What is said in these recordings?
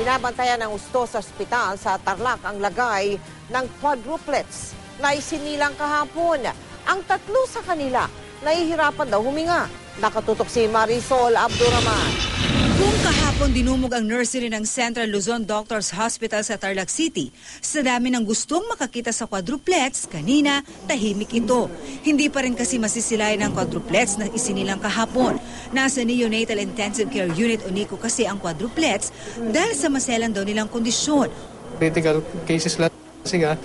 Binabantayan ng husto sa ospital sa Tarlac ang lagay ng quadruplets na isinilang kahapon. Ang tatlo sa kanila nahihirapan daw huminga. Nakatutok si Marisol Abduraman. Kung kahapon dinumog ang nursery ng Central Luzon Doctors Hospital sa Tarlac City, sa dami ng gustong makakita sa quadruplets, kanina tahimik ito. Hindi pa rin kasi masisilayan ng quadruplets na isinilang kahapon. Nasa Neonatal Intensive Care Unit o NICU kasi ang quadruplets dahil sa maselan daw nilang kondisyon. Critical cases lahat kasi nga,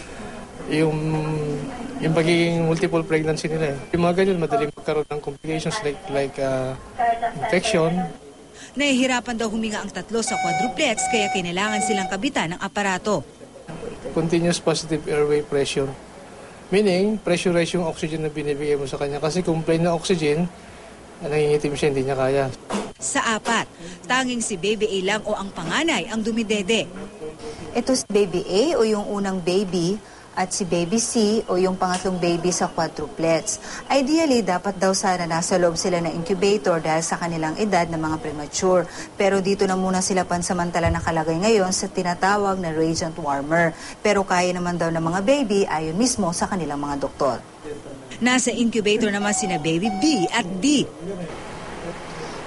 yung pagiging multiple pregnancy nila. Yung mga ganyan, madaling magkaroon ng complications like infection. Nahihirapan daw huminga ang tatlo sa quadruplets kaya kailangan silang kabitan ng aparato. Continuous positive airway pressure. Meaning, pressurize yung oxygen na binibigay mo sa kanya. Kasi kung plain na oxygen, nangingitim siya, hindi niya kaya. Sa apat, tanging si Baby A lang o ang panganay ang dumidede. Ito si Baby A o yung unang baby at si Baby C o yung pangatlong baby sa quadruplets. Ideally, dapat daw sana nasa loob sila ng incubator dahil sa kanilang edad na mga premature. Pero dito na muna sila pansamantala nakalagay ngayon sa tinatawag na radiant warmer. Pero kaya naman daw ng mga baby ayon mismo sa kanilang mga doktor. Nasa incubator naman sina Baby B at D.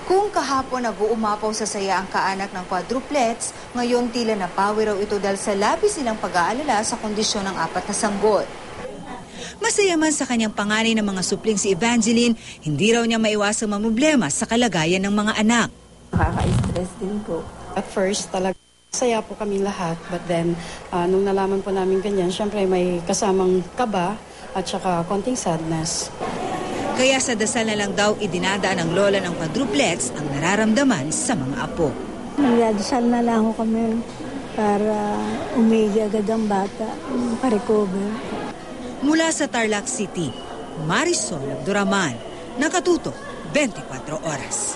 Kung kahapon nag-uumapaw sa saya ang kaanak ng quadruplets, ngayon tila napawi raw ito dahil sa labis nilang pag-aalala sa kondisyon ng apat na sanggol. Masaya man sa kanyang panganay ng mga supling si Evangeline, hindi raw niya maiwasang mamroblema sa kalagayan ng mga anak. Nakaka-stress din po. At first, talaga saya po kami lahat. But then, nung nalaman po namin ganyan, syempre may kasamang kaba at saka konting sadness. Kaya sa dasal na lang daw idinadaan ng lola ng quadruplets ang nararamdaman sa mga apo. Nagdadasal na lang ako kami para umigi agad ang bata, makarecover. Mula sa Tarlac City, Marisol Abduraman, nakatutok 24 oras.